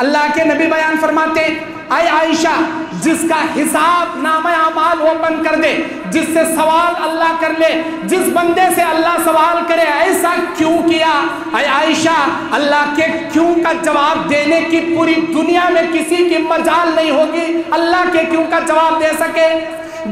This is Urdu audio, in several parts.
اللہ کے نبی بیان فرماتے اے عائشہ جس کا حساب نامہ اعمال اوپن کر دے، جس سے سوال اللہ کر لے، جس بندے سے اللہ سوال کرے ایسا کیوں کیا، اے عائشہ اللہ کے کیوں کا جواب دینے کی پوری دنیا میں کسی کی مجال نہیں ہوگی اللہ کے کیوں کا جواب دے سکے۔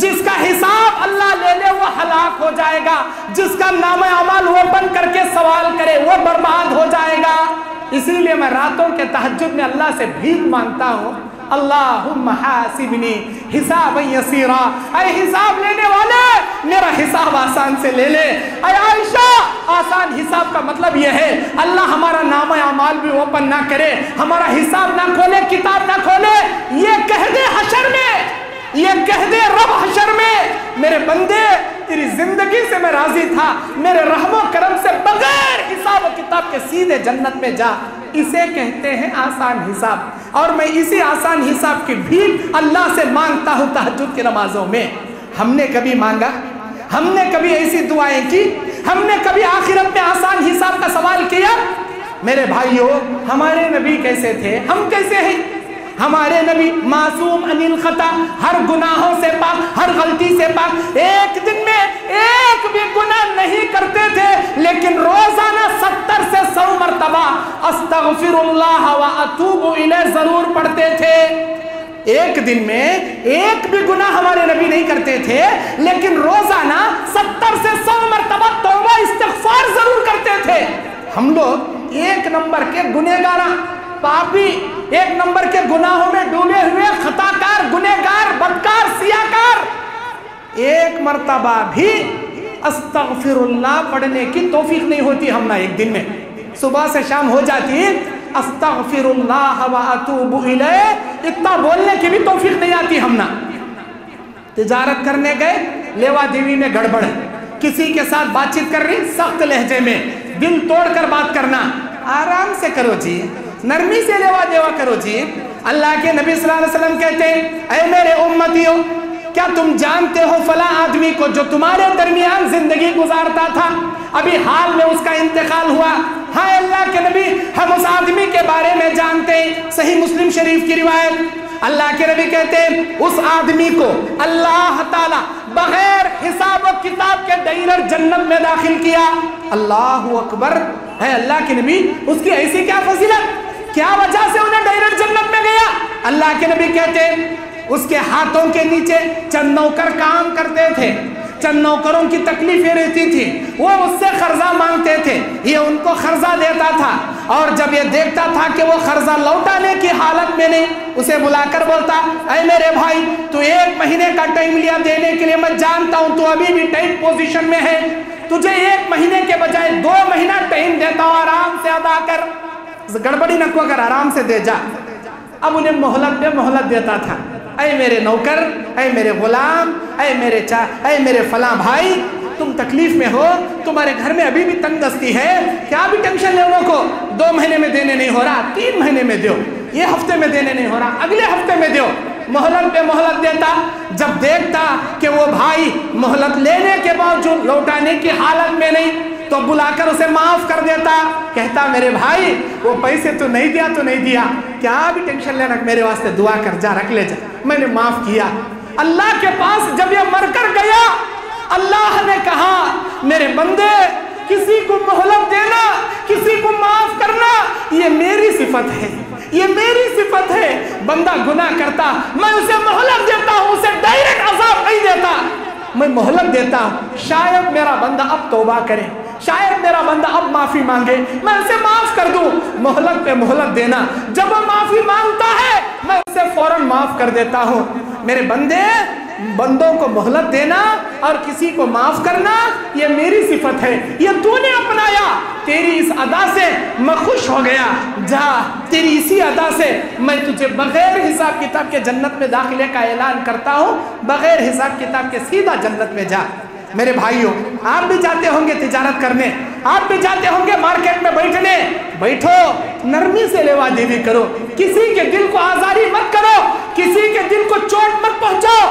جس کا حساب اللہ لے لے وہ ہلاک ہو جائے گا، جس کا نامہ اعمال اوپن کر کے سوال کرے وہ برباد ہو جائے گا۔ اسی لیے میں راتوں کے تہجد میں اللہ سے بھیک مانگتا ہوں، اللہم حاسبنی حسابا یسیرا، اے حساب لینے والے میرا حساب آسان سے لے لے۔ اے عائشہ آسان حساب کا مطلب یہ ہے اللہ ہمارا نامہ اعمال بھی اوپن نہ کرے، ہمارا حساب نہ کھولے، کتاب نہ کھولے، یہ کہہ دے حشر میں، یہ کہہ دے رب حشر میں میرے بندے تیری زندگی سے میں راضی تھا، میرے رحم و کرم سے بغیر حساب و کتاب کے سیدھے جنت میں جا۔ اسے کہتے ہیں آسان حساب، اور میں اسی آسان حساب کی بھیک اللہ سے مانگتا ہوں تہجد کی نمازوں میں۔ ہم نے کبھی مانگا؟ ہم نے کبھی ایسی دعائیں کی؟ ہم نے کبھی آخرت میں آسان حساب کا سوال کیا؟ میرے بھائیوں ہمارے نبی کیسے تھے، ہم کیسے ہیں؟ ہمارے نبی معصوم عن الخطا، ہر گناہوں سے پاک، ہر غلطی سے پاک، ایک دن میں ایک بھی گناہ نہیں کرتے تھے، لیکن روزانہ 70 سے 100 مرتبہ استغفر اللہ و اتوب الیہ ضرور پڑھتے تھے۔ ایک دن میں ایک بھی گناہ ہمارے نبی نہیں کرتے تھے، لیکن روزانہ 70 سے 100 مرتبہ توبہ استغفار ضرور کرتے تھے۔ ہم لوگ ایک نمبر کے گنہگار، پاپی، ایک نمبر کے گناہوں میں ڈوبے ہوئے، خطاکار، گنہگار، بدکار، سیاکار، ایک مرتبہ بھی استغفر اللہ پڑھنے کی توفیق نہیں ہوتی ہم نہ۔ ایک دن میں صبح سے شام ہو جاتی استغفر اللہ و اتوب الیہ، اتنا بولنے کی بھی توفیق نہیں آتی ہم نہ۔ تجارت کرنے گئے، لیوا دیوی میں گڑبڑ، کسی کے ساتھ بات چیت کر رہی سخت لہجے میں، دل توڑ کر بات کرنا، آرام سے کرو جی، نرمی سے لیوا دیوا کرو جی۔ اللہ کے نبی صلی اللہ علیہ وسلم کہتے ہیں اے میرے امتیوں کیا تم جانتے ہو فلاں آدمی کو جو تمہارے درمیان زندگی گزارتا تھا، ابھی حال میں اس کا انتقال ہوا؟ ہاں اللہ کے نبی ہم اس آدمی کے بارے میں جانتے ہیں، صحیح مسلم شریف کی روایت۔ اللہ کے نبی کہتے ہیں اس آدمی کو اللہ تعالیٰ بغیر حساب و کتاب کے ڈائریکٹ جنت میں داخل کیا۔ اللہ اکبر، ہے اللہ کے نبی اس کی ایسی کیا فضیلت، کیا وجہ سے انہیں ڈائریکٹ جنت میں گیا؟ اللہ کے نبی کہتے ہیں اس کے ہاتھوں کے نیچے چند نوکر کام کرتے تھے، چند نوکروں کی تکلیفیں رہتی تھی، وہ اس سے قرضہ مانگتے تھے، یہ ان کو قرضہ دیتا تھا، اور جب یہ دیکھتا تھا کہ وہ قرضہ لوٹانے کی حالت میں نہیں، اسے بلا کر بولتا اے میرے بھائی تو 1 مہینے کا ٹائم لیا دینے کے لیے، میں جانتا ہوں تو ابھی بھی ٹائٹ پوزیشن میں ہے، تجھے 1 مہینے کے بجائے 2 مہینہ ٹائم دیتا ہوں، آرام سے ادا کر، گڑبڑی نہ کو کر، آرام سے دے جا۔ اب انہیں مہلت پہ مہلت دیتا تھا، اے میرے نوکر، اے میرے غلام، اے میرے فلاں بھائی، تم تکلیف میں ہو، تمہارے گھر میں ابھی بھی تنگ دستی ہے، کیا بھی ٹینشن لے انہوں کو، 2 مہینے میں دینے نہیں ہو رہا، 3 مہینے میں دیو، یہ ہفتے میں دینے نہیں ہو رہا، اگلے ہفتے میں دیو، مہلت پہ مہلت دیتا۔ جب دیکھتا کہ وہ بھائی مہلت لینے کے باوجود لوٹانے کی حالت میں نہیں تو بلا کر اسے معاف کر دیتا، کہتا میرے بھائی وہ پیسے تو نہیں دیا تو نہیں دیا، کیا بھی ٹینشن لینا، میرے واسطے دعا کر جا، رکھ لے جا، میں نے معاف کیا۔ اللہ کے پاس جب یہ مر کر گیا، اللہ نے کہا میرے بندے کسی کو مہلت دینا، کسی کو معاف کرنا یہ میری صفت ہے، یہ میری صفت ہے۔ بندہ گناہ کرتا میں اسے مہلت دیتا ہوں، اسے ڈائریکٹ عذاب نہیں دیتا، میں مہلت دیتا ہوں، شاید میرا بندہ اب توبہ کرے، شاید میرا بندہ اب معافی مانگے، میں اسے معاف کر دوں۔ مہلت پہ مہلت دینا، جب وہ معافی مانگتا ہے میں اسے فوراً معاف کر دیتا ہوں۔ میرے بندوں کو مہلت دینا اور کسی کو معاف کرنا یہ میری صفت ہے، یہ تو نے اپنایا، تیری اس ادا سے میں خوش ہو گیا، جا تیری اسی ادا سے میں تجھے بغیر حساب کتاب کے جنت میں داخلے کا اعلان کرتا ہوں، بغیر حساب کتاب کے سیدھا جنت میں جا۔ میرے بھائیوں آپ بھی جاتے ہوں گے تجارت کرنے، آپ بھی جاتے ہوں گے مارکیٹ میں بیٹھنے، بیٹھو نرمی سے لیوا دیوی کرو، کسی کے دل کو آزاری مت کرو، کسی کے دل کو چوٹ مت پہنچاؤ،